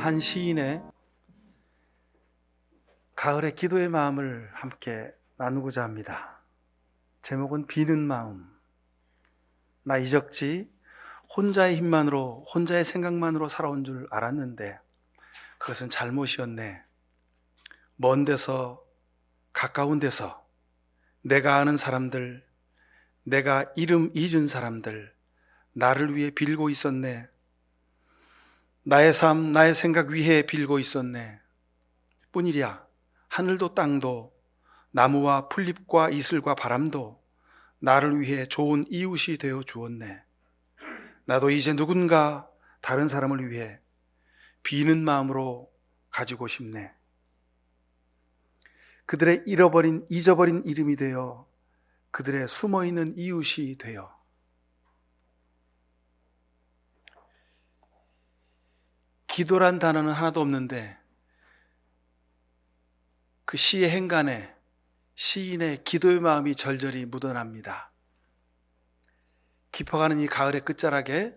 한 시인의 가을의 기도의 마음을 함께 나누고자 합니다. 제목은 비는 마음. 나 이적지 혼자의 힘만으로, 혼자의 생각만으로 살아온 줄 알았는데 그것은 잘못이었네. 먼 데서, 가까운 데서 내가 아는 사람들, 내가 이름 잊은 사람들, 나를 위해 빌고 있었네. 나의 삶, 나의 생각 위해 빌고 있었네. 뿐이랴. 하늘도 땅도, 나무와 풀잎과 이슬과 바람도 나를 위해 좋은 이웃이 되어 주었네. 나도 이제 누군가 다른 사람을 위해 비는 마음으로 가지고 싶네. 그들의 잊어버린 이름이 되어 그들의 숨어있는 이웃이 되어. 기도란 단어는 하나도 없는데 그 시의 행간에 시인의 기도의 마음이 절절히 묻어납니다. 깊어가는 이 가을의 끝자락에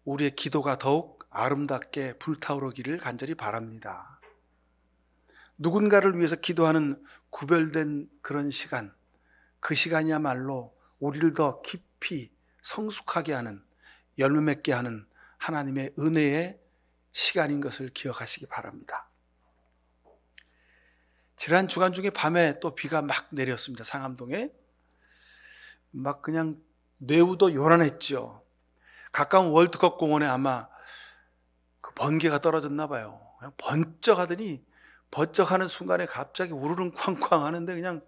우리의 기도가 더욱 아름답게 불타오르기를 간절히 바랍니다. 누군가를 위해서 기도하는 구별된 그런 시간, 그 시간이야말로 우리를 더 깊이 성숙하게 하는, 열매 맺게 하는 하나님의 은혜의 시간인 것을 기억하시기 바랍니다. 지난 주간 중에 밤에 또 비가 막 내렸습니다. 상암동에. 막 그냥 뇌우도 요란했죠. 가까운 월드컵 공원에 아마 그 번개가 떨어졌나 봐요. 그냥 번쩍 하더니 번쩍하는 순간에 갑자기 우르릉 쾅쾅 하는데 그냥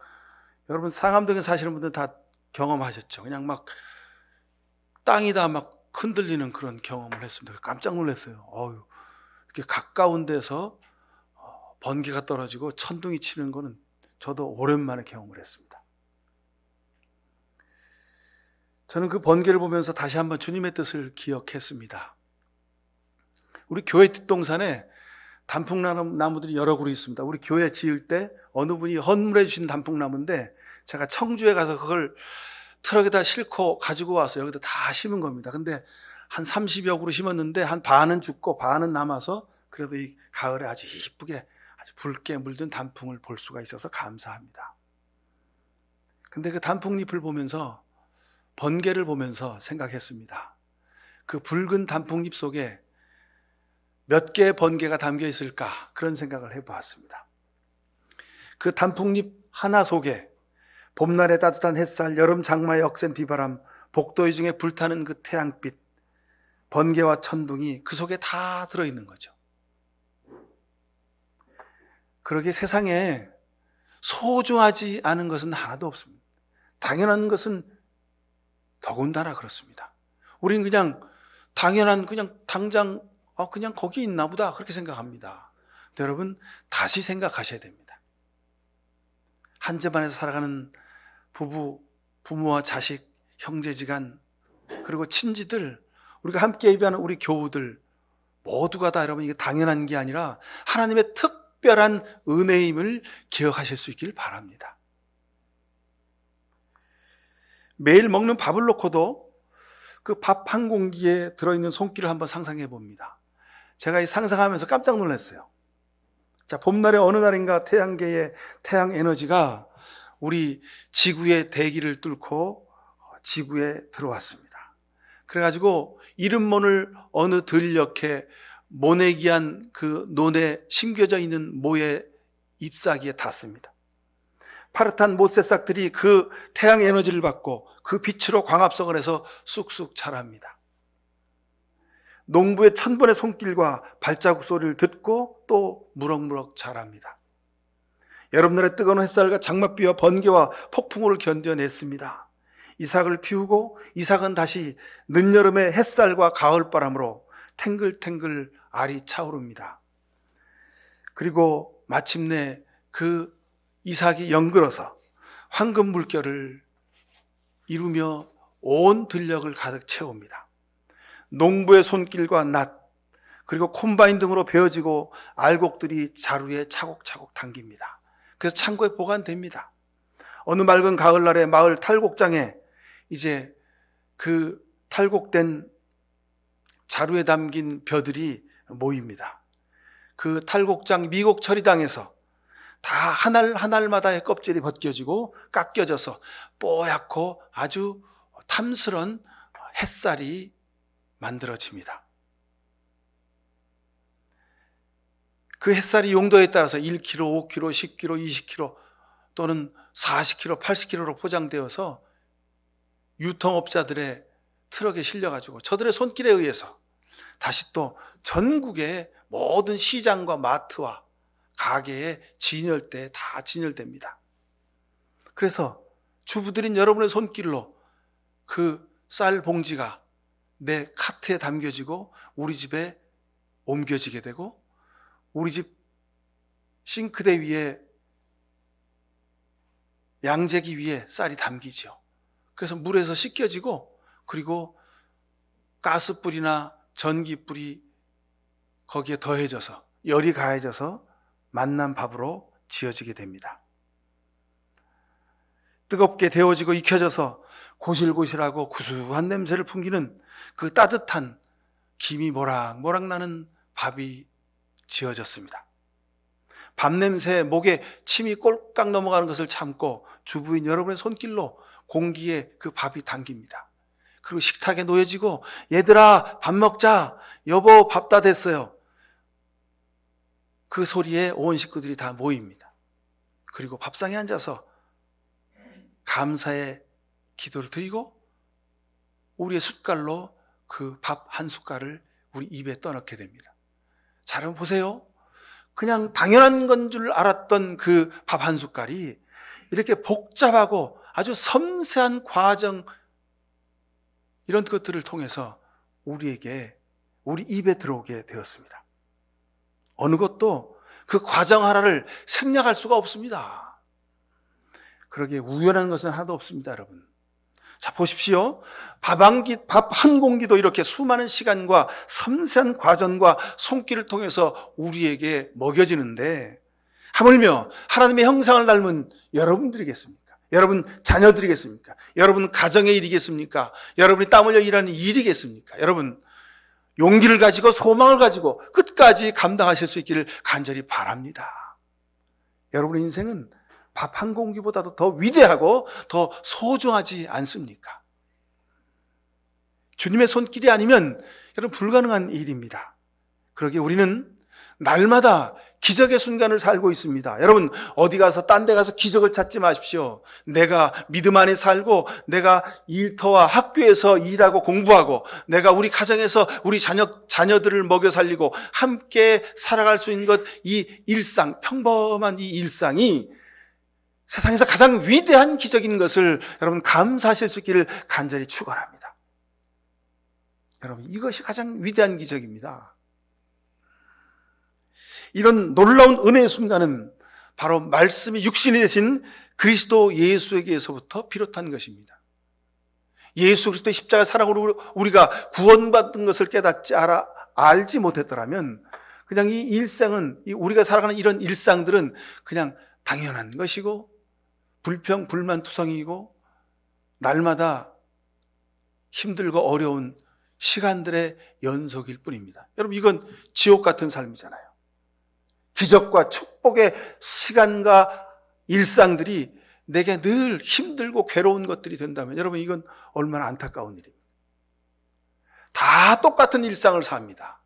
여러분 상암동에 사시는 분들 다 경험하셨죠. 그냥 막 땅이 다 막 흔들리는 그런 경험을 했습니다. 깜짝 놀랐어요. 이렇게 가까운 데서 번개가 떨어지고 천둥이 치는 거는 저도 오랜만에 경험을 했습니다. 저는 그 번개를 보면서 다시 한번 주님의 뜻을 기억했습니다. 우리 교회 뒷동산에 단풍나무들이 여러 그루 있습니다. 우리 교회 지을 때 어느 분이 헌물해 주신 단풍나무인데 제가 청주에 가서 그걸 트럭에다 싣고 가지고 와서 여기다 다 심은 겁니다. 근데 한 30여 그루 심었는데 한 반은 죽고 반은 남아서 그래도 이 가을에 아주 이쁘게 아주 붉게 물든 단풍을 볼 수가 있어서 감사합니다. 근데 그 단풍잎을 보면서 번개를 보면서 생각했습니다. 그 붉은 단풍잎 속에 몇 개의 번개가 담겨 있을까 그런 생각을 해보았습니다. 그 단풍잎 하나 속에 봄날의 따뜻한 햇살, 여름 장마의 억센 비바람, 복도의 중에 불타는 그 태양빛, 번개와 천둥이 그 속에 다 들어있는 거죠. 그러기에 세상에 소중하지 않은 것은 하나도 없습니다. 당연한 것은 더군다나 그렇습니다. 우리는 그냥 당연한 그냥 당장 그냥 거기 있나 보다 그렇게 생각합니다. 여러분 다시 생각하셔야 됩니다. 한 집안에서 살아가는 부모와 자식, 형제지간 그리고 친지들 우리가 함께 예배하는 우리 교우들 모두가 다 여러분 이게 당연한 게 아니라 하나님의 특별한 은혜임을 기억하실 수 있길 바랍니다. 매일 먹는 밥을 놓고도 그 밥 한 공기에 들어있는 손길을 한번 상상해 봅니다. 제가 이 상상하면서 깜짝 놀랐어요. 자, 봄날의 어느 날인가 태양계의 태양 에너지가 우리 지구의 대기를 뚫고 지구에 들어왔습니다. 그래가지고 이름 모를 어느 들녘에 모내기한 그 논에 심겨져 있는 모의 잎사귀에 닿습니다. 파릇한 못새싹들이 그 태양 에너지를 받고 그 빛으로 광합성을 해서 쑥쑥 자랍니다. 농부의 천번의 손길과 발자국 소리를 듣고 또 무럭무럭 자랍니다. 여름날의 뜨거운 햇살과 장맛비와 번개와 폭풍우를 견뎌냈습니다. 이삭을 피우고 이삭은 다시 늦여름의 햇살과 가을바람으로 탱글탱글 알이 차오릅니다. 그리고 마침내 그 이삭이 연글어서 황금 물결을 이루며 온 들녘을 가득 채웁니다. 농부의 손길과 낫 그리고 콤바인 등으로 베어지고 알곡들이 자루에 차곡차곡 담깁니다. 그래서 창고에 보관됩니다. 어느 맑은 가을날에 마을 탈곡장에 이제 그 탈곡된 자루에 담긴 벼들이 모입니다. 그 탈곡장 미국 처리당에서 다 한 알 한 알마다의 껍질이 벗겨지고 깎여져서 뽀얗고 아주 탐스런 햇살이 만들어집니다. 그 햇살이 용도에 따라서 1kg, 5kg, 10kg, 20kg 또는 40kg, 80kg로 포장되어서 유통업자들의 트럭에 실려가지고 저들의 손길에 의해서 다시 또 전국의 모든 시장과 마트와 가게에 진열대에 다 진열됩니다. 그래서 주부들인 여러분의 손길로 그 쌀 봉지가 내 카트에 담겨지고 우리 집에 옮겨지게 되고 우리 집 싱크대 위에 양재기 위에 쌀이 담기죠. 그래서 물에서 씻겨지고 그리고 가스불이나 전기불이 거기에 더해져서 열이 가해져서 맛난 밥으로 지어지게 됩니다. 뜨겁게 데워지고 익혀져서 고실고실하고 구수한 냄새를 풍기는 그 따뜻한 김이 모락모락 나는 밥이 지어졌습니다. 밥 냄새에 목에 침이 꼴깍 넘어가는 것을 참고 주부인 여러분의 손길로 공기에 그 밥이 당깁니다. 그리고 식탁에 놓여지고 얘들아 밥 먹자, 여보 밥 다 됐어요. 그 소리에 온 식구들이 다 모입니다. 그리고 밥상에 앉아서 감사의 기도를 드리고 우리의 숟갈로 그 밥 한 숟갈을 우리 입에 떠넣게 됩니다. 자, 여러분 보세요. 그냥 당연한 건 줄 알았던 그 밥 한 숟갈이 이렇게 복잡하고 아주 섬세한 과정, 이런 것들을 통해서 우리에게, 우리 입에 들어오게 되었습니다. 어느 것도 그 과정 하나를 생략할 수가 없습니다. 그러기에 우연한 것은 하나도 없습니다, 여러분. 자, 보십시오. 밥 한 공기도 이렇게 수많은 시간과 섬세한 과정과 손길을 통해서 우리에게 먹여지는데 하물며 하나님의 형상을 닮은 여러분들이겠습니까? 여러분 자녀들이겠습니까? 여러분 가정의 일이겠습니까? 여러분이 땀 흘려 일하는 일이겠습니까? 여러분 용기를 가지고 소망을 가지고 끝까지 감당하실 수 있기를 간절히 바랍니다. 여러분의 인생은 밥 한 공기보다도 더 위대하고 더 소중하지 않습니까? 주님의 손길이 아니면 여러분 불가능한 일입니다. 그러기에 우리는 날마다 기적의 순간을 살고 있습니다. 여러분 어디 가서 딴 데 가서 기적을 찾지 마십시오. 내가 믿음 안에 살고 내가 일터와 학교에서 일하고 공부하고 내가 우리 가정에서 우리 자녀들을 먹여 살리고 함께 살아갈 수 있는 것, 이 일상, 평범한 이 일상이 세상에서 가장 위대한 기적인 것을 여러분 감사하실 수 있기를 간절히 축원합니다. 여러분 이것이 가장 위대한 기적입니다. 이런 놀라운 은혜의 순간은 바로 말씀이 육신이 되신 그리스도 예수에게서부터 비롯한 것입니다. 예수 그리스도의 십자가 사랑으로 우리가 구원받은 것을 깨닫지 알지 못했더라면 그냥 이 일상은, 우리가 살아가는 이런 일상들은 그냥 당연한 것이고 불평, 불만 투성이고 날마다 힘들고 어려운 시간들의 연속일 뿐입니다. 여러분 이건 지옥 같은 삶이잖아요. 기적과 축복의 시간과 일상들이 내게 늘 힘들고 괴로운 것들이 된다면 여러분 이건 얼마나 안타까운 일입니까? 다 똑같은 일상을 삽니다.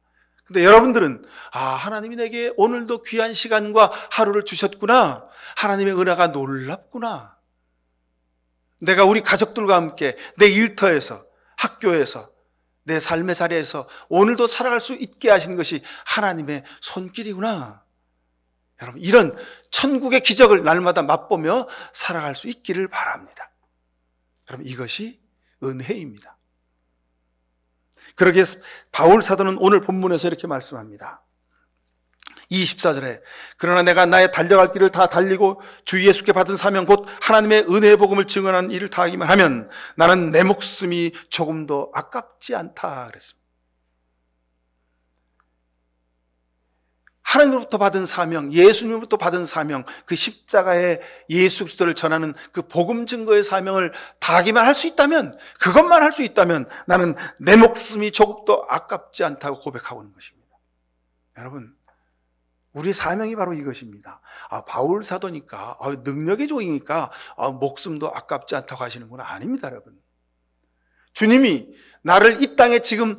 근데 여러분들은 하나님이 내게 오늘도 귀한 시간과 하루를 주셨구나. 하나님의 은혜가 놀랍구나. 내가 우리 가족들과 함께 내 일터에서, 학교에서, 내 삶의 자리에서 오늘도 살아갈 수 있게 하신 것이 하나님의 손길이구나. 여러분 이런 천국의 기적을 날마다 맛보며 살아갈 수 있기를 바랍니다. 여러분 이것이 은혜입니다. 그러기에 바울 사도는 오늘 본문에서 이렇게 말씀합니다. 24절에 그러나 내가 나의 달려갈 길을 다 달리고 주 예수께 받은 사명 곧 하나님의 은혜의 복음을 증언하는 일을 다하기만 하면 나는 내 목숨이 조금도 아깝지 않다 그랬습니다. 하나님으로부터 받은 사명, 예수님으로부터 받은 사명, 그 십자가의 예수 그리스도를 전하는 그 복음 증거의 사명을 다하기만 할 수 있다면, 그것만 할 수 있다면 나는 내 목숨이 조금도 아깝지 않다고 고백하고 있는 것입니다. 여러분, 우리의 사명이 바로 이것입니다. 바울 사도니까, 능력의 종이니까, 목숨도 아깝지 않다고 하시는구나. 아닙니다, 여러분. 주님이 나를 이 땅에 지금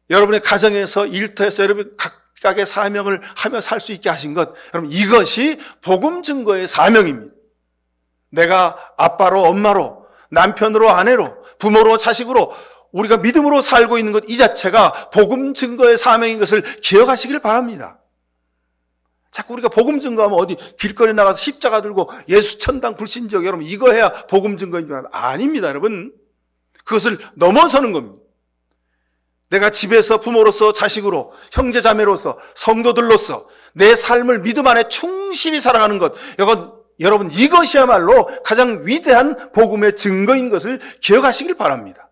여러분의 가정에서, 일터에서 여러분 각각의 사명을 하며 살 수 있게 하신 것, 여러분, 이것이 복음 증거의 사명입니다. 내가 아빠로, 엄마로, 남편으로, 아내로, 부모로, 자식으로, 우리가 믿음으로 살고 있는 것, 이 자체가 복음 증거의 사명인 것을 기억하시길 바랍니다. 자꾸 우리가 복음 증거하면 어디 길거리 나가서 십자가 들고 예수 천당 불신지역, 여러분 이거 해야 복음 증거인 줄 알아요. 아닙니다, 여러분. 그것을 넘어서는 겁니다. 내가 집에서 부모로서, 자식으로, 형제 자매로서, 성도들로서 내 삶을 믿음 안에 충실히 살아가는 것, 여러분 이것이야말로 가장 위대한 복음의 증거인 것을 기억하시길 바랍니다.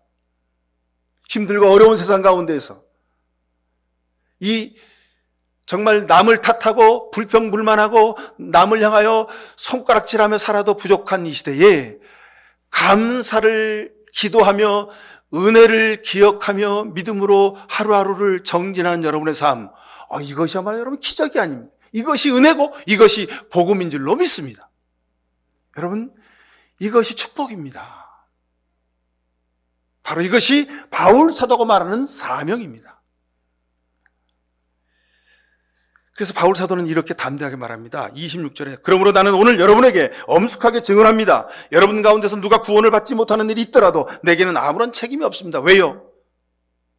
힘들고 어려운 세상 가운데에서 이 정말 남을 탓하고 불평불만하고 남을 향하여 손가락질하며 살아도 부족한 이 시대에 감사를 기도하며 은혜를 기억하며 믿음으로 하루하루를 정진하는 여러분의 삶, 이것이야말로 여러분 기적이 아닙니다. 이것이 은혜고 이것이 복음인 줄로 믿습니다. 여러분, 이것이 축복입니다. 바로 이것이 바울 사도가 말하는 사명입니다. 그래서 바울 사도는 이렇게 담대하게 말합니다. 26절에 그러므로 나는 오늘 여러분에게 엄숙하게 증언합니다. 여러분 가운데서 누가 구원을 받지 못하는 일이 있더라도 내게는 아무런 책임이 없습니다. 왜요?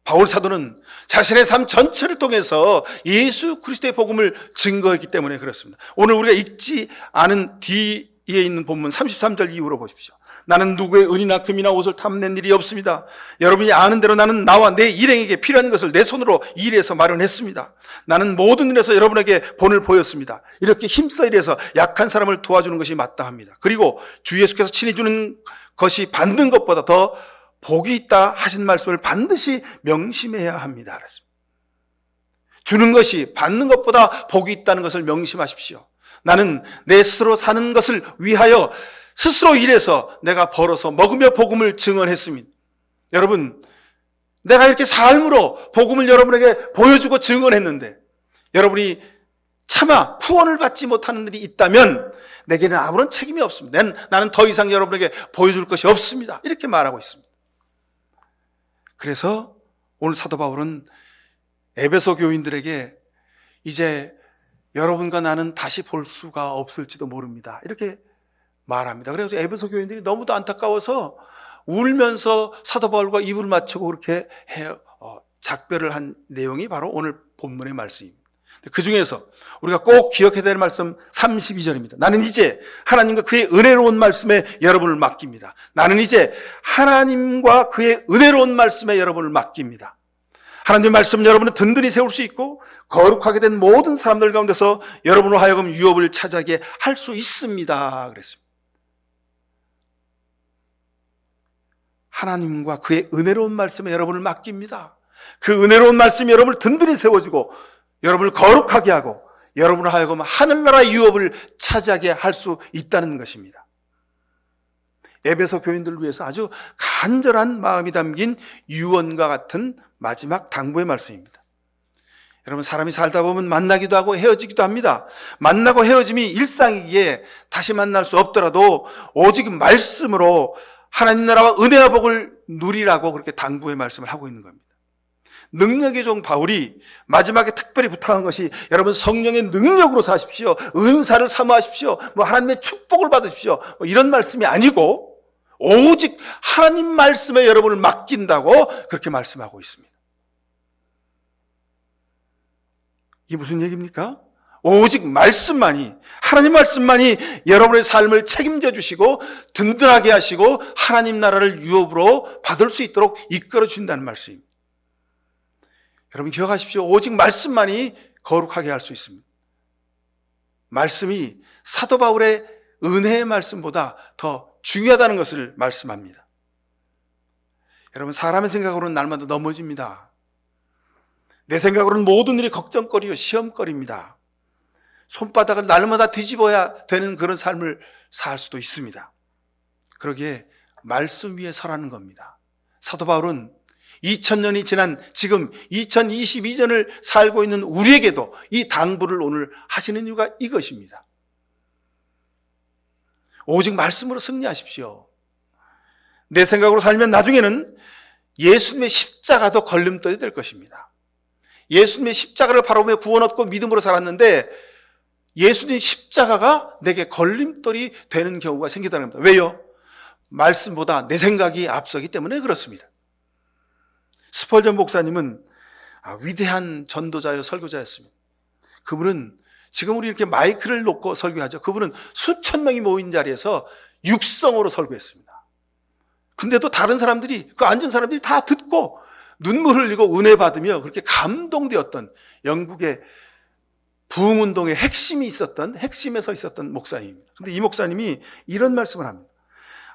바울 사도는 자신의 삶 전체를 통해서 예수 그리스도의 복음을 증거했기 때문에 그렇습니다. 오늘 우리가 읽지 않은 뒤에 있는 본문 33절 이후로 보십시오. 나는 누구의 은이나 금이나 옷을 탐낸 일이 없습니다. 여러분이 아는 대로 나는 나와 내 일행에게 필요한 것을 내 손으로 일해서 마련했습니다. 나는 모든 일에서 여러분에게 본을 보였습니다. 이렇게 힘써 일해서 약한 사람을 도와주는 것이 마땅합니다. 그리고 주 예수께서 친히 주는 것이 받는 것보다 더 복이 있다 하신 말씀을 반드시 명심해야 합니다. 주는 것이 받는 것보다 복이 있다는 것을 명심하십시오. 나는 내 스스로 사는 것을 위하여 스스로 일해서 내가 벌어서 먹으며 복음을 증언했습니다. 여러분, 내가 이렇게 삶으로 복음을 여러분에게 보여주고 증언했는데 여러분이 차마 후원을 받지 못하는 일이 있다면 내게는 아무런 책임이 없습니다. 나는 더 이상 여러분에게 보여줄 것이 없습니다. 이렇게 말하고 있습니다. 그래서 오늘 사도 바울은 에베소 교인들에게 이제 여러분과 나는 다시 볼 수가 없을지도 모릅니다. 이렇게 말합니다. 그래서 에베소 교인들이 너무도 안타까워서 울면서 사도 바울과 입을 맞추고 그렇게 작별을 한 내용이 바로 오늘 본문의 말씀입니다. 그 중에서 우리가 꼭 기억해야 될 말씀 32절입니다. 나는 이제 하나님과 그의 은혜로운 말씀에 여러분을 맡깁니다. 나는 이제 하나님과 그의 은혜로운 말씀에 여러분을 맡깁니다. 하나님의 말씀은 여러분을 든든히 세울 수 있고 거룩하게 된 모든 사람들 가운데서 여러분으로 하여금 유업을 차지하게 할 수 있습니다. 그랬습니다. 하나님과 그의 은혜로운 말씀에 여러분을 맡깁니다. 그 은혜로운 말씀이 여러분을 든든히 세워주고 여러분을 거룩하게 하고 여러분으로 하여금 하늘나라의 유업을 차지하게 할 수 있다는 것입니다. 에베소 교인들을 위해서 아주 간절한 마음이 담긴 유언과 같은 마지막 당부의 말씀입니다. 여러분, 사람이 살다 보면 만나기도 하고 헤어지기도 합니다. 만나고 헤어짐이 일상이기에 다시 만날 수 없더라도 오직 말씀으로 하나님 나라와 은혜와 복을 누리라고 그렇게 당부의 말씀을 하고 있는 겁니다. 능력의 종 바울이 마지막에 특별히 부탁한 것이 여러분 성령의 능력으로 사십시오. 은사를 사모하십시오. 하나님의 축복을 받으십시오. 이런 말씀이 아니고 오직 하나님 말씀에 여러분을 맡긴다고 그렇게 말씀하고 있습니다. 이게 무슨 얘기입니까? 오직 말씀만이, 하나님 말씀만이 여러분의 삶을 책임져 주시고 든든하게 하시고 하나님 나라를 유업으로 받을 수 있도록 이끌어 주신다는 말씀입니다. 여러분 기억하십시오. 오직 말씀만이 거룩하게 할 수 있습니다. 말씀이 사도 바울의 은혜의 말씀보다 더 중요하다는 것을 말씀합니다. 여러분, 사람의 생각으로는 날마다 넘어집니다. 내 생각으로는 모든 일이 걱정거리요 시험거리입니다. 손바닥을 날마다 뒤집어야 되는 그런 삶을 살 수도 있습니다. 그러기에 말씀 위에 서라는 겁니다. 사도 바울은 2000년이 지난 지금 2022년을 살고 있는 우리에게도 이 당부를 오늘 하시는 이유가 이것입니다. 오직 말씀으로 승리하십시오. 내 생각으로 살면 나중에는 예수님의 십자가도 걸림돌이 될 것입니다. 예수님의 십자가를 바라보며 구원 얻고 믿음으로 살았는데 예수님 십자가가 내게 걸림돌이 되는 경우가 생기다는 겁니다. 왜요? 말씀보다 내 생각이 앞서기 때문에 그렇습니다. 스펄전 목사님은 위대한 전도자여 설교자였습니다. 그분은 지금 우리 이렇게 마이크를 놓고 설교하죠. 그분은 수천 명이 모인 자리에서 육성으로 설교했습니다. 근데도 다른 사람들이, 그 앉은 사람들이 다 듣고 눈물 흘리고 은혜 받으며 그렇게 감동되었던 영국의 부흥운동의 핵심에 서 있었던 목사님입니다. 근데 이 목사님이 이런 말씀을 합니다.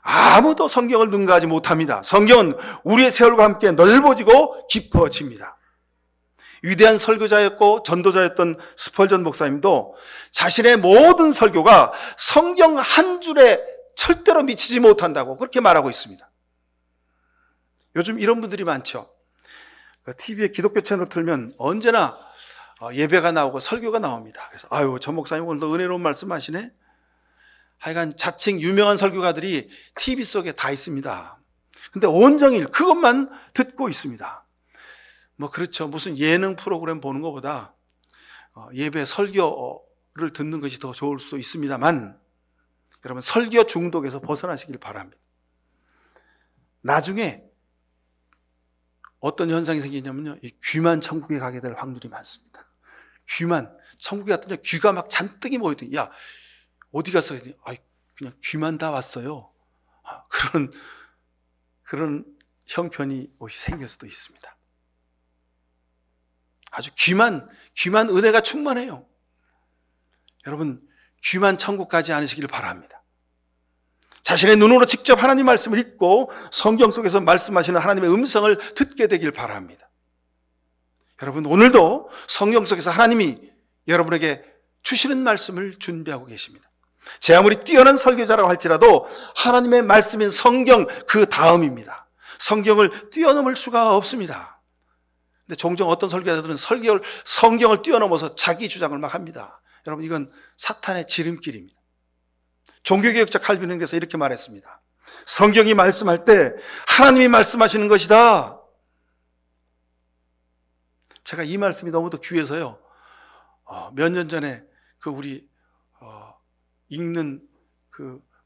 아무도 성경을 능가하지 못합니다. 성경은 우리의 세월과 함께 넓어지고 깊어집니다. 위대한 설교자였고 전도자였던 스펄전 목사님도 자신의 모든 설교가 성경 한 줄에 절대로 미치지 못한다고 그렇게 말하고 있습니다. 요즘 이런 분들이 많죠. TV에 기독교 채널 틀면 언제나 예배가 나오고 설교가 나옵니다. 그래서 저 목사님 오늘도 은혜로운 말씀하시네. 하여간 자칭 유명한 설교가들이 TV 속에 다 있습니다. 근데 온종일 그것만 듣고 있습니다. 그렇죠. 무슨 예능 프로그램 보는 것보다 예배 설교를 듣는 것이 더 좋을 수도 있습니다만 여러분 설교 중독에서 벗어나시길 바랍니다. 나중에 어떤 현상이 생기냐면요. 이 귀만 천국에 가게 될 확률이 많습니다. 귀만 천국에 갔더니 귀가 막 잔뜩이 모이더니 야 어디 갔어? 그냥 귀만 다 왔어요. 그런 형편이 생길 수도 있습니다. 아주 귀만 은혜가 충만해요. 여러분 귀만 천국 가지 않으시길 바랍니다. 자신의 눈으로 직접 하나님 말씀을 읽고 성경 속에서 말씀하시는 하나님의 음성을 듣게 되길 바랍니다. 여러분 오늘도 성경 속에서 하나님이 여러분에게 주시는 말씀을 준비하고 계십니다. 제 아무리 뛰어난 설교자라고 할지라도 하나님의 말씀인 성경 그 다음입니다. 성경을 뛰어넘을 수가 없습니다. 근데 종종 어떤 설교자들은 성경을 뛰어넘어서 자기 주장을 막 합니다. 여러분 이건 사탄의 지름길입니다. 종교개혁자 칼빈에서 이렇게 말했습니다. 성경이 말씀할 때 하나님이 말씀하시는 것이다. 제가 이 말씀이 너무도 귀해서요. 몇 년 전에 우리 읽는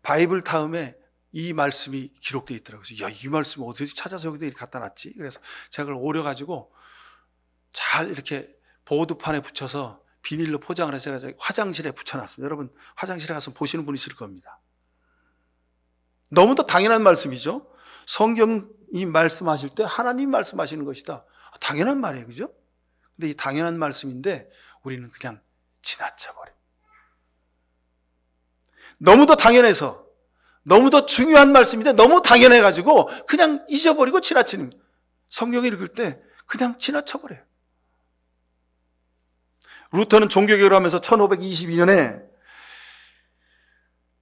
바이블 다음에 이 말씀이 기록되어 있더라고요. 그래서 이 말씀을 어디서 찾아서 여기다 이렇게 갖다 놨지? 그래서 제가 그걸 오려가지고 잘 이렇게 보드판에 붙여서 비닐로 포장을 해서 제가 화장실에 붙여놨습니다. 여러분 화장실에 가서 보시는 분 있을 겁니다. 너무도 당연한 말씀이죠. 성경이 말씀하실 때 하나님 말씀하시는 것이다. 당연한 말이에요. 그죠? 근데 이 당연한 말씀인데 우리는 그냥 지나쳐버려요. 너무도 당연해서 너무도 중요한 말씀인데 너무 당연해가지고 그냥 잊어버리고 지나치는 거예요. 성경을 읽을 때 그냥 지나쳐버려요. 루터는 종교개혁을 하면서 1522년에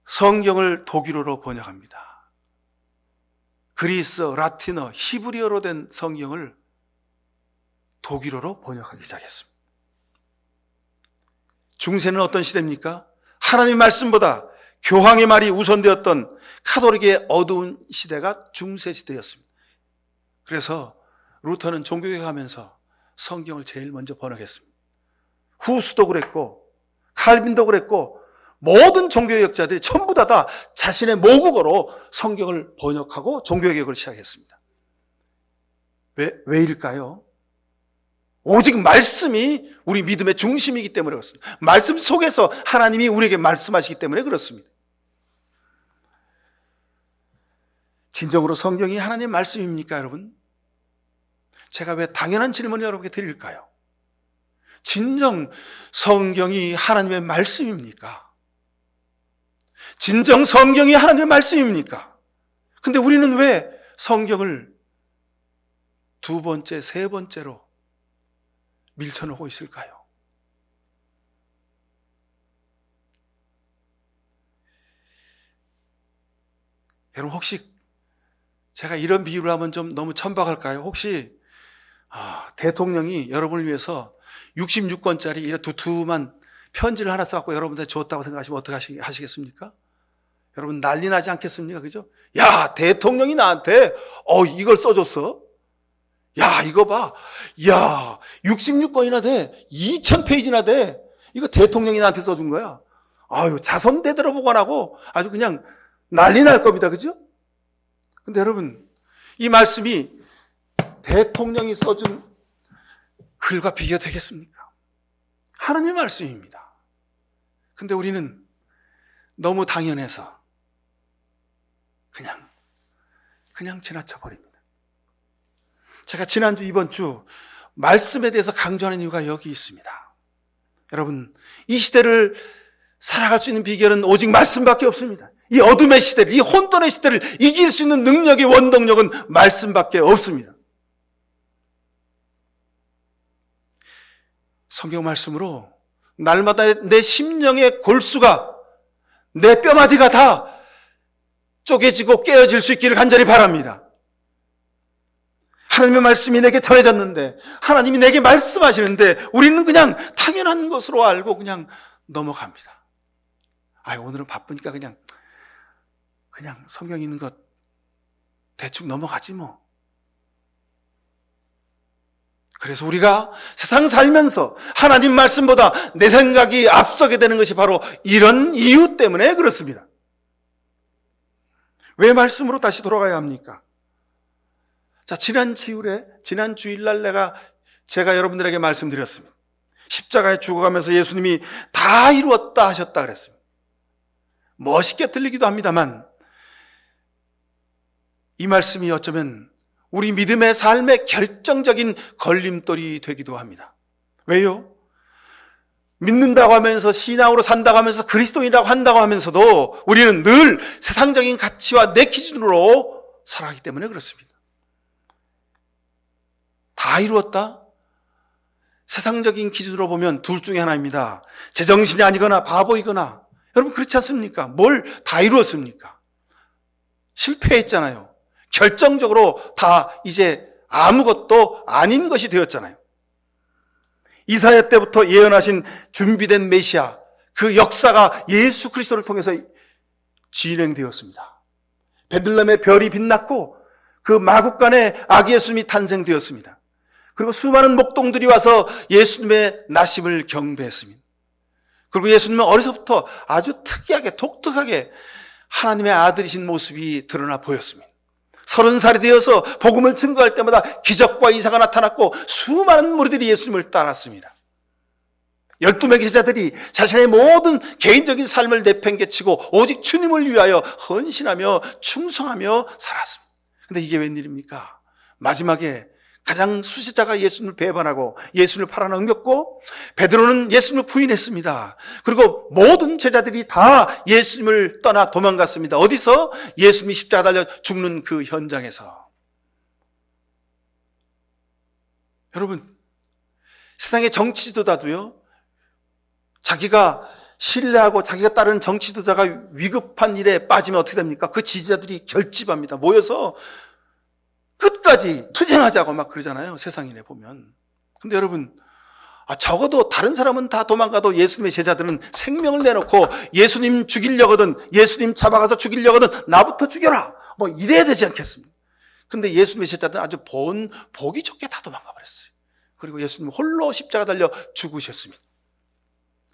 성경을 독일어로 번역합니다. 그리스, 라틴어, 히브리어로 된 성경을 독일어로 번역하기 시작했습니다. 중세는 어떤 시대입니까? 하나님의 말씀보다 교황의 말이 우선되었던 카톨릭의 어두운 시대가 중세 시대였습니다. 그래서 루터는 종교개혁하면서 성경을 제일 먼저 번역했습니다. 후스도 그랬고 칼빈도 그랬고 모든 종교개혁자들이 전부 다 자신의 모국어로 성경을 번역하고 종교개혁을 시작했습니다. 왜일까요? 오직 말씀이 우리 믿음의 중심이기 때문에 그렇습니다. 말씀 속에서 하나님이 우리에게 말씀하시기 때문에 그렇습니다. 진정으로 성경이 하나님의 말씀입니까, 여러분? 제가 왜 당연한 질문을 여러분께 드릴까요? 진정 성경이 하나님의 말씀입니까? 진정 성경이 하나님의 말씀입니까? 근데 우리는 왜 성경을 두 번째, 세 번째로 밀쳐놓고 있을까요? 여러분 혹시 제가 이런 비유를 하면 좀 너무 천박할까요? 혹시 대통령이 여러분을 위해서 66권짜리 이런 두툼한 편지를 하나 써갖고 여러분한테 줬다고 생각하시면 어떻게 하시겠습니까? 여러분 난리 나지 않겠습니까? 그죠? 야, 대통령이 나한테 이걸 써줬어? 야, 이거 봐. 야, 66권이나 돼. 2000페이지나 돼. 이거 대통령이 나한테 써준 거야. 아유, 자손 대대로 보관하고 아주 그냥 난리 날 겁니다. 그죠? 근데 여러분, 이 말씀이 대통령이 써준 글과 비교되겠습니까? 하나님의 말씀입니다. 근데 우리는 너무 당연해서 그냥 지나쳐 버립니다. 제가 지난주, 이번주 말씀에 대해서 강조하는 이유가 여기 있습니다. 여러분, 이 시대를 살아갈 수 있는 비결은 오직 말씀밖에 없습니다. 이 어둠의 시대를, 이 혼돈의 시대를 이길 수 있는 능력의 원동력은 말씀밖에 없습니다. 성경 말씀으로 날마다 내 심령의 골수가, 내 뼈마디가 다 쪼개지고 깨어질 수 있기를 간절히 바랍니다. 하나님의 말씀이 내게 전해졌는데, 하나님이 내게 말씀하시는데 우리는 그냥 당연한 것으로 알고 그냥 넘어갑니다. 오늘은 바쁘니까 그냥 성경 있는 것 대충 넘어가지 뭐. 그래서 우리가 세상 살면서 하나님 말씀보다 내 생각이 앞서게 되는 것이 바로 이런 이유 때문에 그렇습니다. 왜 말씀으로 다시 돌아가야 합니까? 자, 지난 주일날 제가 여러분들에게 말씀드렸습니다. 십자가에 죽어가면서 예수님이 다 이루었다 하셨다 그랬습니다. 멋있게 들리기도 합니다만 이 말씀이 어쩌면 우리 믿음의 삶의 결정적인 걸림돌이 되기도 합니다. 왜요? 믿는다고 하면서, 신앙으로 산다고 하면서, 그리스도인이라고 한다고 하면서도 우리는 늘 세상적인 가치와 내 기준으로 살아가기 때문에 그렇습니다. 다 이루었다? 세상적인 기준으로 보면 둘 중에 하나입니다. 제정신이 아니거나 바보이거나. 여러분 그렇지 않습니까? 뭘 다 이루었습니까? 실패했잖아요. 결정적으로 다 이제 아무것도 아닌 것이 되었잖아요. 이사야 때부터 예언하신 준비된 메시아, 그 역사가 예수 그리스도를 통해서 진행되었습니다. 베들레헴의 별이 빛났고 그 마국간에 아기 예수님이 탄생되었습니다. 그리고 수많은 목동들이 와서 예수님의 나심을 경배했습니다. 그리고 예수님은 어려서부터 아주 특이하게, 독특하게 하나님의 아들이신 모습이 드러나 보였습니다. 30살이 되어서 복음을 증거할 때마다 기적과 이사가 나타났고 수많은 무리들이 예수님을 따랐습니다. 12명의 제자들이 자신의 모든 개인적인 삶을 내팽개치고 오직 주님을 위하여 헌신하며 충성하며 살았습니다. 그런데 이게 웬일입니까? 마지막에 가장 수제자가 예수님을 배반하고 예수님을 팔아넘겼고 베드로는 예수님을 부인했습니다. 그리고 모든 제자들이 다 예수님을 떠나 도망갔습니다. 어디서? 예수님이 십자가 달려 죽는 그 현장에서. 여러분, 세상의 정치 지도자도요, 자기가 신뢰하고 자기가 따르는 정치 지도자가 위급한 일에 빠지면 어떻게 됩니까? 그 지지자들이 결집합니다. 모여서 끝까지 투쟁하자고 막 그러잖아요. 세상인에 보면. 근데 여러분, 적어도 다른 사람은 다 도망가도 예수님의 제자들은 생명을 내놓고 예수님 죽이려거든, 예수님 잡아가서 죽이려거든 나부터 죽여라, 뭐 이래야 되지 않겠습니까? 근데 예수님의 제자들은 아주 보기 좋게 다 도망가 버렸어요. 그리고 예수님 홀로 십자가 달려 죽으셨습니다.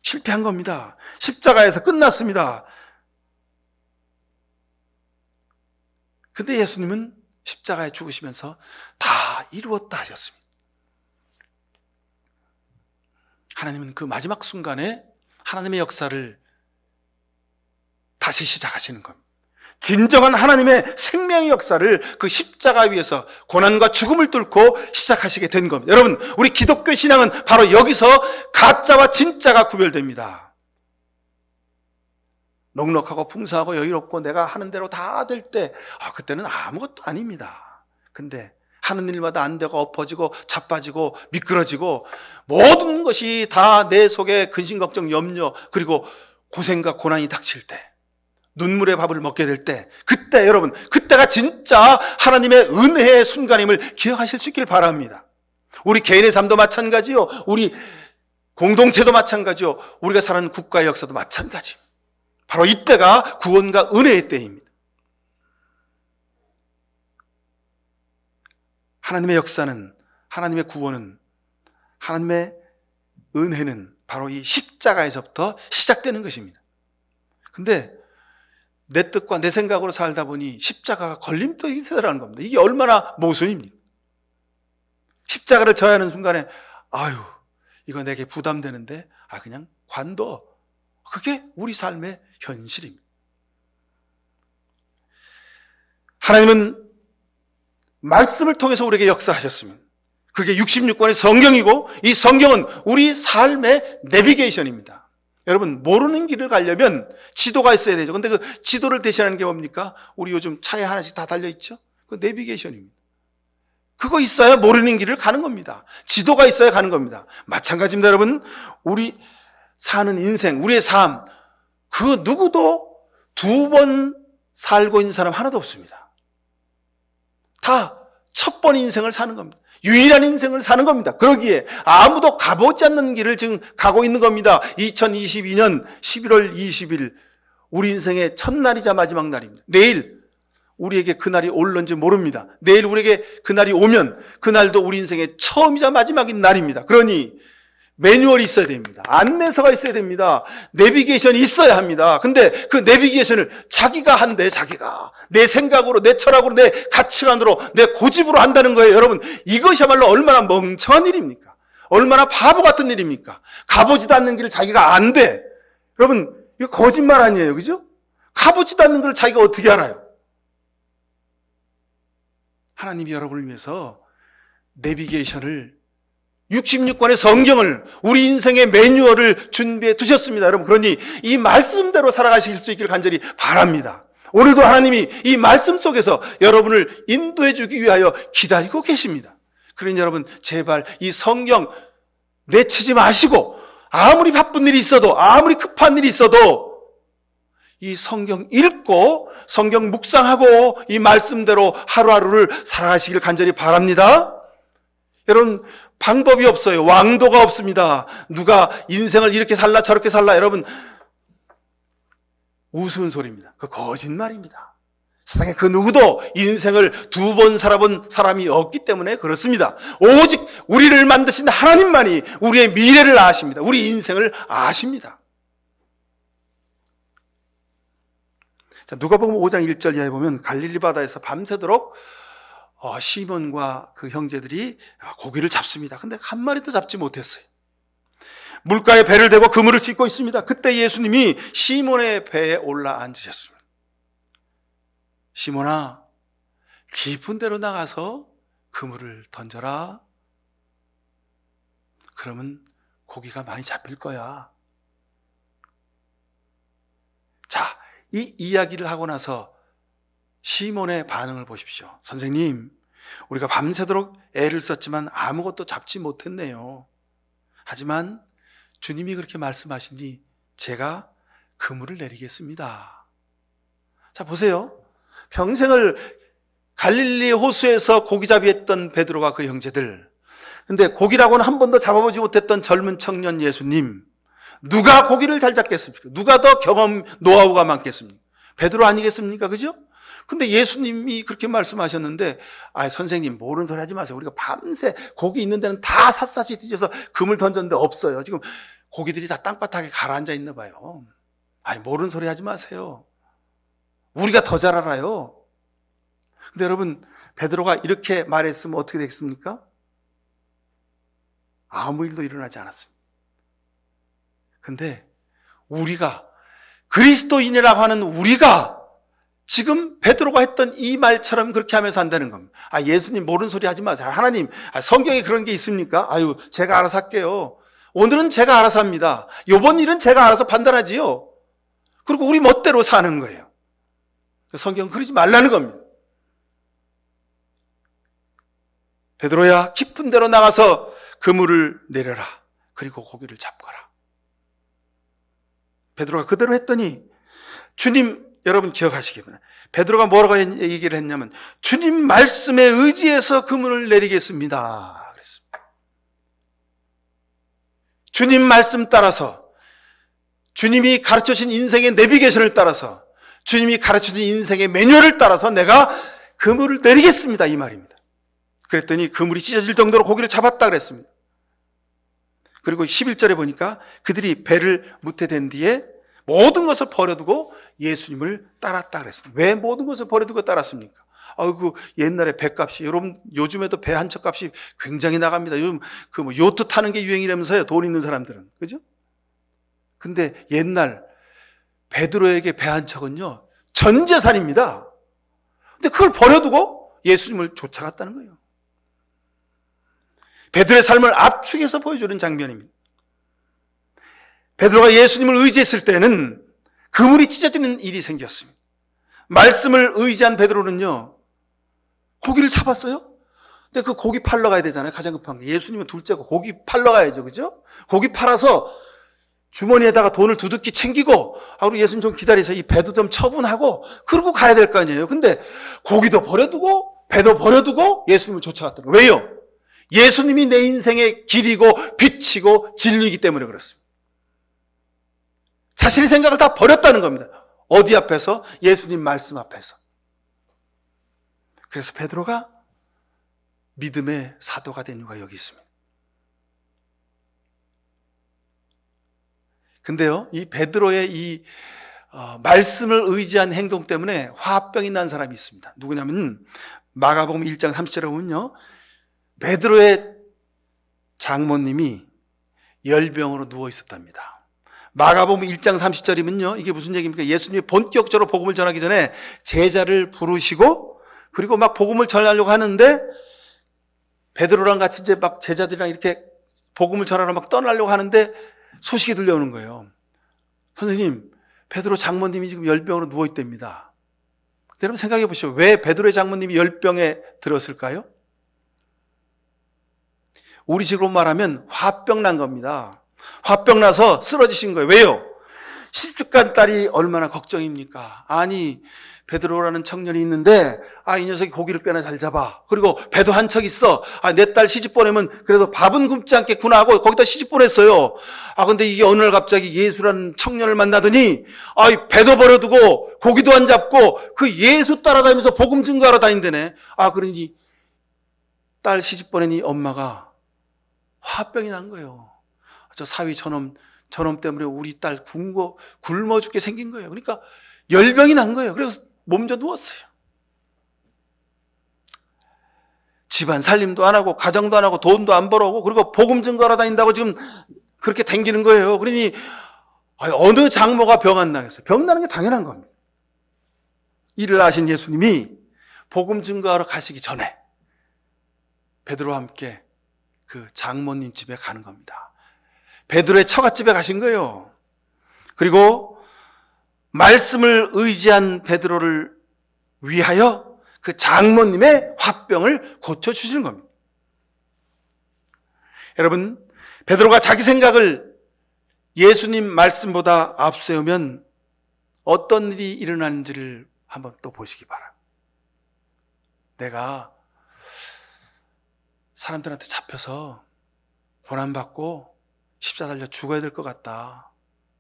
실패한 겁니다. 십자가에서 끝났습니다. 근데 예수님은 십자가에 죽으시면서 다 이루었다 하셨습니다. 하나님은 그 마지막 순간에 하나님의 역사를 다시 시작하시는 겁니다. 진정한 하나님의 생명의 역사를 그 십자가 위에서 고난과 죽음을 뚫고 시작하시게 된 겁니다. 여러분, 우리 기독교 신앙은 바로 여기서 가짜와 진짜가 구별됩니다. 넉넉하고 풍성하고 여유롭고 내가 하는 대로 다 될 때 그때는 아무것도 아닙니다. 근데 하는 일마다 안 되고 엎어지고 자빠지고 미끄러지고 모든 것이 다 내 속에 근심 걱정 염려 그리고 고생과 고난이 닥칠 때, 눈물의 밥을 먹게 될 때, 그때 여러분, 그때가 진짜 하나님의 은혜의 순간임을 기억하실 수 있기를 바랍니다. 우리 개인의 삶도 마찬가지요. 우리 공동체도 마찬가지요. 우리가 사는 국가의 역사도 마찬가지. 바로 이때가 구원과 은혜의 때입니다. 하나님의 역사는, 하나님의 구원은, 하나님의 은혜는 바로 이 십자가에서부터 시작되는 것입니다. 근데 내 뜻과 내 생각으로 살다 보니 십자가가 걸림돌이 되더라는 겁니다. 이게 얼마나 모순입니까? 십자가를 져야 하는 순간에 아유, 이거 내게 부담되는데 그냥 관둬. 그게 우리 삶의 현실입니다. 하나님은 말씀을 통해서 우리에게 역사하셨습니다. 그게 66권의 성경이고, 이 성경은 우리 삶의 내비게이션입니다. 여러분, 모르는 길을 가려면 지도가 있어야 되죠. 근데 그 지도를 대신하는 게 뭡니까? 우리 요즘 차에 하나씩 다 달려있죠? 그 내비게이션입니다. 그거 있어야 모르는 길을 가는 겁니다. 지도가 있어야 가는 겁니다. 마찬가지입니다, 여러분. 우리 사는 인생, 우리의 삶, 그 누구도 두 번 살고 있는 사람 하나도 없습니다. 다 첫 번 인생을 사는 겁니다. 유일한 인생을 사는 겁니다. 그러기에 아무도 가보지 않는 길을 지금 가고 있는 겁니다. 2022년 11월 20일 우리 인생의 첫날이자 마지막 날입니다. 내일 우리에게 그날이 올런지 모릅니다. 내일 우리에게 그날이 오면 그날도 우리 인생의 처음이자 마지막인 날입니다. 그러니 매뉴얼이 있어야 됩니다. 안내서가 있어야 됩니다. 내비게이션이 있어야 합니다. 근데 그 내비게이션을 자기가 한대, 자기가. 내 생각으로, 내 철학으로, 내 가치관으로, 내 고집으로 한다는 거예요. 여러분, 이것이야말로 얼마나 멍청한 일입니까? 얼마나 바보 같은 일입니까? 가보지도 않는 길을 자기가 안 돼. 여러분, 이거 거짓말 아니에요. 그죠? 가보지도 않는 걸 자기가 어떻게 알아요? 하나님이 여러분을 위해서 내비게이션을 66권의 성경을, 우리 인생의 매뉴얼을 준비해 두셨습니다. 여러분, 그러니 이 말씀대로 살아가실 수 있기를 간절히 바랍니다. 오늘도 하나님이 이 말씀 속에서 여러분을 인도해 주기 위하여 기다리고 계십니다. 그러니 여러분, 제발 이 성경 내치지 마시고, 아무리 바쁜 일이 있어도, 아무리 급한 일이 있어도 이 성경 읽고 성경 묵상하고 이 말씀대로 하루하루를 살아가시길 간절히 바랍니다. 여러분, 방법이 없어요. 왕도가 없습니다. 누가 인생을 이렇게 살라 저렇게 살라. 여러분, 우스운 소리입니다. 그 거짓말입니다. 세상에 그 누구도 인생을 두 번 살아본 사람이 없기 때문에 그렇습니다. 오직 우리를 만드신 하나님만이 우리의 미래를 아십니다. 우리 인생을 아십니다. 자, 누가복음 5장 1절 이하에 보면 갈릴리 바다에서 밤새도록 시몬과 그 형제들이 고기를 잡습니다. 근데 한 마리도 잡지 못했어요. 물가에 배를 대고 그물을 씻고 있습니다. 그때 예수님이 시몬의 배에 올라 앉으셨습니다. 시몬아, 깊은 데로 나가서 그물을 던져라. 그러면 고기가 많이 잡힐 거야. 자, 이 이야기를 하고 나서 시몬의 반응을 보십시오. 선생님, 우리가 밤새도록 애를 썼지만 아무것도 잡지 못했네요. 하지만 주님이 그렇게 말씀하시니 제가 그물을 내리겠습니다. 자, 보세요. 평생을 갈릴리 호수에서 고기잡이 했던 베드로와 그 형제들. 근데 고기라고는 한 번도 잡아보지 못했던 젊은 청년 예수님. 누가 고기를 잘 잡겠습니까? 누가 더 경험, 노하우가 많겠습니까? 베드로 아니겠습니까? 그죠? 근데 예수님이 그렇게 말씀하셨는데, 선생님, 모르는 소리 하지 마세요. 우리가 밤새 고기 있는 데는 다 샅샅이 뒤져서 금을 던졌는데 없어요. 지금 고기들이 다 땅바닥에 가라앉아 있나 봐요. 모르는 소리 하지 마세요. 우리가 더 잘 알아요. 근데 여러분, 베드로가 이렇게 말했으면 어떻게 되겠습니까? 아무 일도 일어나지 않았습니다. 근데 우리가, 그리스도인이라고 하는 우리가 지금 베드로가 했던 이 말처럼 그렇게 하면서 한다는 겁니다. 예수님 모르는 소리 하지 마세요. 하나님, 성경에 그런 게 있습니까? 제가 알아서 할게요. 오늘은 제가 알아서 합니다. 이번 일은 제가 알아서 판단하지요. 그리고 우리 멋대로 사는 거예요. 성경은 그러지 말라는 겁니다. 베드로야, 깊은 데로 나가서 그물을 내려라. 그리고 고기를 잡거라. 베드로가 그대로 했더니 주님, 여러분 기억하시기 바랍니다. 베드로가 뭐라고 얘기를 했냐면 주님 말씀에 의지해서 그물을 내리겠습니다. 그랬습니다. 주님 말씀 따라서, 주님이 가르쳐주신 인생의 내비게이션을 따라서, 주님이 가르쳐준 인생의 매뉴얼을 따라서 내가 그물을 내리겠습니다, 이 말입니다. 그랬더니 그물이 찢어질 정도로 고기를 잡았다 그랬습니다. 그리고 11절에 보니까 그들이 배를 무태댄 뒤에 모든 것을 버려두고 예수님을 따랐다 그랬습니다. 왜 모든 것을 버려두고 따랐습니까? 그 옛날에 배값이, 여러분 요즘에도 배 한 척 값이 굉장히 나갑니다. 요즘 요트 타는 게 유행이라면서요, 돈 있는 사람들은. 그죠? 근데 옛날 베드로에게 배 한 척은요, 전 재산입니다. 근데 그걸 버려두고 예수님을 쫓아갔다는 거예요. 베드로의 삶을 압축해서 보여주는 장면입니다. 베드로가 예수님을 의지했을 때는 그물이 찢어지는 일이 생겼습니다. 말씀을 의지한 베드로는요, 고기를 잡았어요. 근데 그 고기 팔러 가야 되잖아요. 가장 급한 게. 예수님은 둘째고 고기 팔러 가야죠. 그죠? 고기 팔아서 주머니에다가 돈을 두둑히 챙기고, 우리 예수님 좀 기다리세요. 이 배도 좀 처분하고, 그러고 가야 될 거 아니에요. 근데 고기도 버려두고, 배도 버려두고 예수님을 쫓아갔던 거예요. 왜요? 예수님이 내 인생의 길이고 빛이고 진리이기 때문에 그렇습니다. 자신의 생각을 다 버렸다는 겁니다. 어디 앞에서? 예수님 말씀 앞에서. 그래서 베드로가 믿음의 사도가 된 이유가 여기 있습니다. 근데요, 이 베드로의 이 말씀을 의지한 행동 때문에 화병이 난 사람이 있습니다. 누구냐면 마가복음 1장 30절에 보면요, 베드로의 장모님이 열병으로 누워 있었답니다. 마가복음 1장 30절이면요, 이게 무슨 얘기입니까? 예수님이 본격적으로 복음을 전하기 전에 제자를 부르시고, 그리고 막 복음을 전하려고 하는데, 베드로랑 같이 이제 막 제자들이랑 이렇게 복음을 전하러 막 떠나려고 하는데 소식이 들려오는 거예요. 선생님, 베드로 장모님이 지금 열병으로 누워 있답니다. 여러분 생각해 보시죠. 왜 베드로의 장모님이 열병에 들었을까요? 우리 식으로 말하면 화병 난 겁니다. 화병 나서 쓰러지신 거예요. 왜요? 시집간 딸이 얼마나 걱정입니까? 아니, 베드로라는 청년이 있는데, 이 녀석이 고기를 꽤나 잘 잡아. 그리고 배도 한 척 있어. 내 딸 시집 보내면 그래도 밥은 굶지 않겠구나 하고 거기다 시집 보냈어요. 근데 이게 어느 날 갑자기 예수라는 청년을 만나더니, 배도 버려두고 고기도 안 잡고 그 예수 따라다니면서 복음 증거하러 다닌다네. 그러니 딸 시집 보내니 엄마가 화병이 난 거예요. 저 사위 저놈 때문에 우리 딸 굶어 죽게 생긴 거예요. 그러니까 열병이 난 거예요. 그래서 몸져 누웠어요. 집안 살림도 안 하고 가정도 안 하고 돈도 안 벌어오고, 그리고 복음 증거하러 다닌다고 지금 그렇게 댕기는 거예요. 그러니 어느 장모가 병 안 나겠어요? 병 나는 게 당연한 겁니다. 이를 아신 예수님이 복음 증거하러 가시기 전에 베드로와 함께 그 장모님 집에 가는 겁니다. 베드로의 처갓집에 가신 거예요. 그리고 말씀을 의지한 베드로를 위하여 그 장모님의 화병을 고쳐주시는 겁니다. 여러분, 베드로가 자기 생각을 예수님 말씀보다 앞세우면 어떤 일이 일어나는지를 한번 또 보시기 바랍니다. 내가 사람들한테 잡혀서 고난받고 십자가 달려 죽어야 될 것 같다.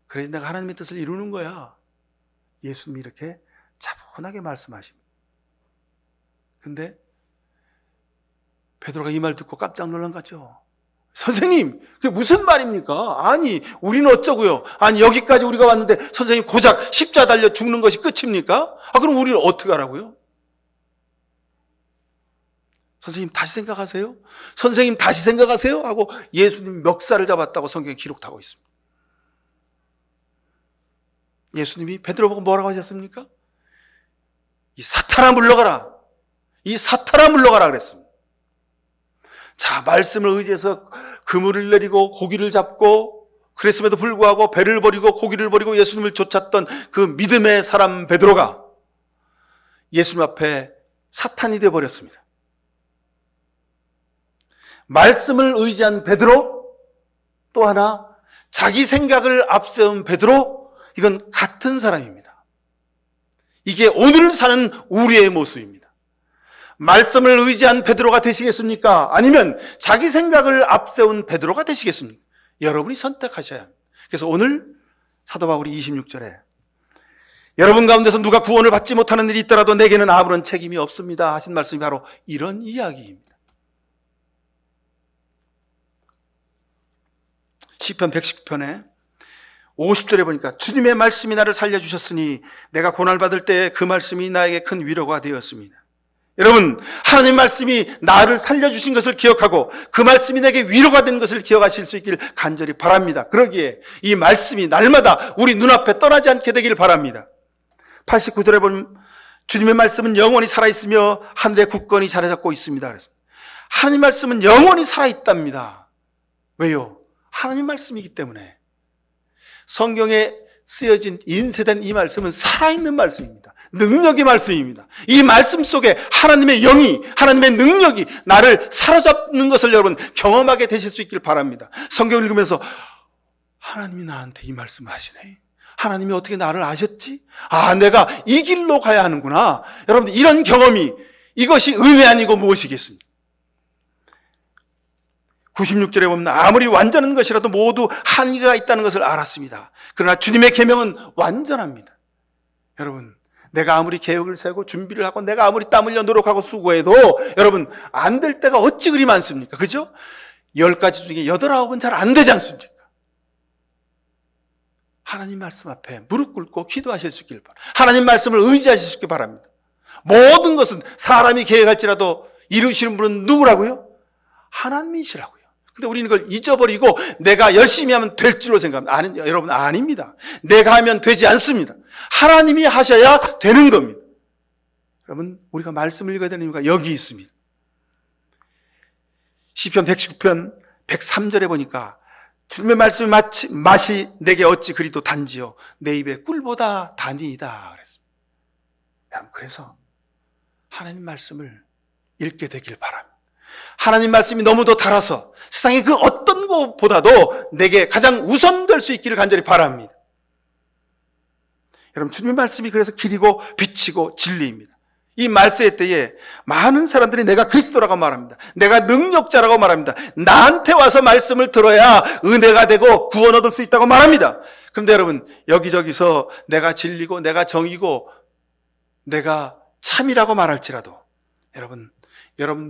그래 내가 하나님의 뜻을 이루는 거야. 예수님이 이렇게 차분하게 말씀하십니다. 근데 베드로가 이 말 듣고 깜짝 놀란 거죠. 선생님, 그게 무슨 말입니까? 아니, 우리는 어쩌고요? 아니, 여기까지 우리가 왔는데 선생님 고작 십자가 달려 죽는 것이 끝입니까? 그럼 우리는 어떻게 하라고요? 선생님 다시 생각하세요? 선생님 다시 생각하세요? 하고 예수님 멱살을 잡았다고 성경에 기록하고 있습니다. 예수님이 베드로 보고 뭐라고 하셨습니까? 이 사탄아 물러가라. 이 사탄아 물러가라 그랬습니다. 자, 말씀을 의지해서 그물을 내리고 고기를 잡고 그랬음에도 불구하고 배를 버리고 고기를 버리고 예수님을 쫓았던 그 믿음의 사람 베드로가 예수님 앞에 사탄이 되어버렸습니다. 말씀을 의지한 베드로, 또 하나 자기 생각을 앞세운 베드로, 이건 같은 사람입니다. 이게 오늘 사는 우리의 모습입니다. 말씀을 의지한 베드로가 되시겠습니까? 아니면 자기 생각을 앞세운 베드로가 되시겠습니까? 여러분이 선택하셔야 합니다. 그래서 오늘 사도 바울이 26절에 여러분 가운데서 누가 구원을 받지 못하는 일이 있더라도 내게는 아무런 책임이 없습니다 하신 말씀이 바로 이런 이야기입니다. 시편 119편에 50절에 보니까 주님의 말씀이 나를 살려주셨으니 내가 고난받을 때 그 말씀이 나에게 큰 위로가 되었습니다. 여러분, 하나님 말씀이 나를 살려주신 것을 기억하고 그 말씀이 내게 위로가 된 것을 기억하실 수 있기를 간절히 바랍니다. 그러기에 이 말씀이 날마다 우리 눈앞에 떠나지 않게 되기를 바랍니다. 89절에 보면 주님의 말씀은 영원히 살아있으며 하늘의 굳건히 자리 잡고 있습니다. 그래서 하나님 말씀은 영원히 살아있답니다. 왜요? 하나님 말씀이기 때문에. 성경에 쓰여진 인쇄된 이 말씀은 살아있는 말씀입니다. 능력의 말씀입니다. 이 말씀 속에 하나님의 영이, 하나님의 능력이 나를 사로잡는 것을 여러분 경험하게 되실 수 있기를 바랍니다. 성경을 읽으면서 하나님이 나한테 이 말씀을 하시네. 하나님이 어떻게 나를 아셨지? 아, 내가 이 길로 가야 하는구나. 여러분들 이런 경험이, 이것이 은혜 아니고 무엇이겠습니까? 96절에 보면 아무리 완전한 것이라도 모두 한계가 있다는 것을 알았습니다. 그러나 주님의 계명은 완전합니다. 여러분, 내가 아무리 계획을 세고 준비를 하고 내가 아무리 땀 흘려 노력하고 수고해도 여러분 안 될 때가 어찌 그리 많습니까? 그죠? 10가지 중에 8, 9은 잘 안 되지 않습니까? 하나님 말씀 앞에 무릎 꿇고 기도하실 수 있기를 바랍니다. 하나님 말씀을 의지하실 수 있기를 바랍니다. 모든 것은 사람이 계획할지라도 이루시는 분은 누구라고요? 하나님이시라고요. 근데 우리는 그걸 잊어버리고 내가 열심히 하면 될 줄로 생각합니다. 아니, 여러분 아닙니다. 내가 하면 되지 않습니다. 하나님이 하셔야 되는 겁니다. 여러분, 우리가 말씀을 읽어야 되는 이유가 여기 있습니다. 시편 119편 103절에 보니까 주님의 말씀의 맛이 내게 어찌 그리도 단지요 내 입에 꿀보다 단이다 그랬습니다. 그래서 하나님 말씀을 읽게 되길 바랍니다. 하나님 말씀이 너무도 달아서 세상의 그 어떤 것보다도 내게 가장 우선될 수 있기를 간절히 바랍니다. 여러분, 주님의 말씀이 그래서 길이고 빛이고 진리입니다. 이 말세의 때에 많은 사람들이 내가 그리스도라고 말합니다. 내가 능력자라고 말합니다. 나한테 와서 말씀을 들어야 은혜가 되고 구원 얻을 수 있다고 말합니다. 그런데 여러분, 여기저기서 내가 진리고 내가 정이고 내가 참이라고 말할지라도 여러분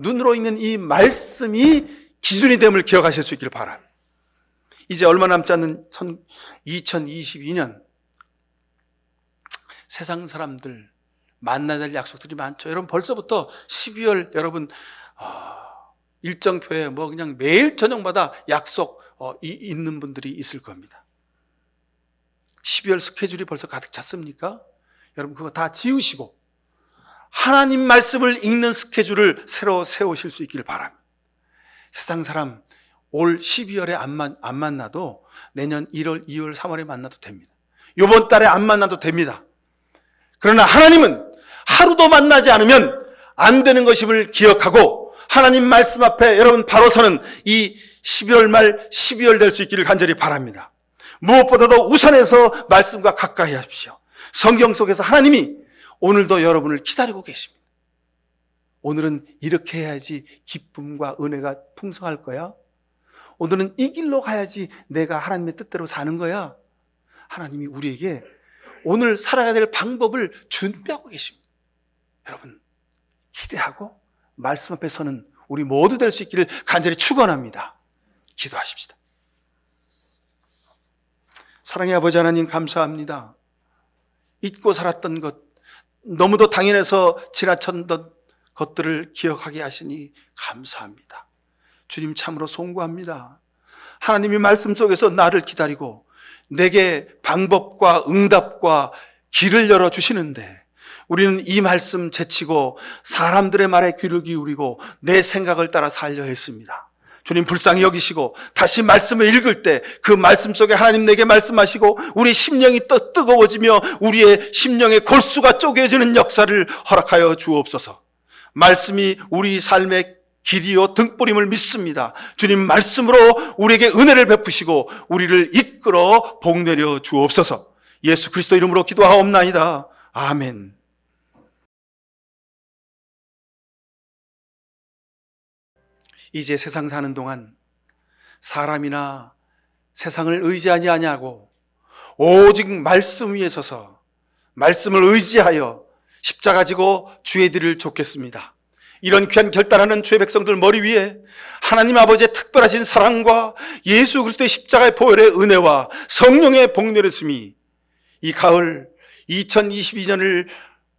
눈으로 읽는 이 말씀이 기준이 됨을 기억하실 수 있기를 바랍니다. 이제 얼마 남지 않는 2022년 세상 사람들 만나야 될 약속들이 많죠. 여러분 벌써부터 12월 여러분 일정표에 뭐 그냥 매일 저녁마다 약속 있는 분들이 있을 겁니다. 12월 스케줄이 벌써 가득 찼습니까? 여러분 그거 다 지우시고 하나님 말씀을 읽는 스케줄을 새로 세우실 수 있기를 바랍니다. 세상 사람 올 12월에 안 만나도 내년 1월, 2월, 3월에 만나도 됩니다. 이번 달에 안 만나도 됩니다. 그러나 하나님은 하루도 만나지 않으면 안 되는 것임을 기억하고 하나님 말씀 앞에 여러분 바로 서는 이 12월 말 12월 될 수 있기를 간절히 바랍니다. 무엇보다도 우선해서 말씀과 가까이 하십시오. 성경 속에서 하나님이 오늘도 여러분을 기다리고 계십니다. 오늘은 이렇게 해야지 기쁨과 은혜가 풍성할 거야. 오늘은 이 길로 가야지 내가 하나님의 뜻대로 사는 거야. 하나님이 우리에게 오늘 살아야 될 방법을 준비하고 계십니다. 여러분 기대하고 말씀 앞에 서는 우리 모두 될 수 있기를 간절히 축원합니다. 기도하십시다. 사랑의 아버지 하나님 감사합니다. 잊고 살았던 것, 너무도 당연해서 지나쳤던 것들을 기억하게 하시니 감사합니다. 주님 참으로 송구합니다. 하나님이 말씀 속에서 나를 기다리고 내게 방법과 응답과 길을 열어주시는데 우리는 이 말씀 제치고 사람들의 말에 귀를 기울이고 내 생각을 따라 살려 했습니다. 주님 불쌍히 여기시고 다시 말씀을 읽을 때 그 말씀 속에 하나님 내게 말씀하시고 우리 심령이 뜨거워지며 우리의 심령의 골수가 쪼개지는 역사를 허락하여 주옵소서. 말씀이 우리 삶의 길이요 등불임을 믿습니다. 주님 말씀으로 우리에게 은혜를 베푸시고 우리를 이끌어 복내려 주옵소서. 예수 그리스도 이름으로 기도하옵나이다. 아멘. 이제 세상 사는 동안 사람이나 세상을 의지하지 아니하고 오직 말씀 위에 서서 말씀을 의지하여 십자가 지고 주의 뒤를 쫓겠습니다. 이런 귀한 결단하는 주의 백성들 머리 위에 하나님 아버지의 특별하신 사랑과 예수 그리스도의 십자가의 보혈의 은혜와 성령의 복내렸음이 이 가을 2022년을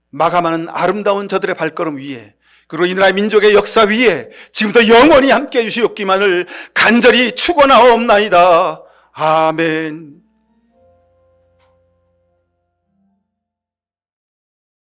마감하는 아름다운 저들의 발걸음 위에, 그리고 이 나라 민족의 역사 위에 지금부터 영원히 함께해 주시옵기만을 간절히 축원하옵나이다. 아멘.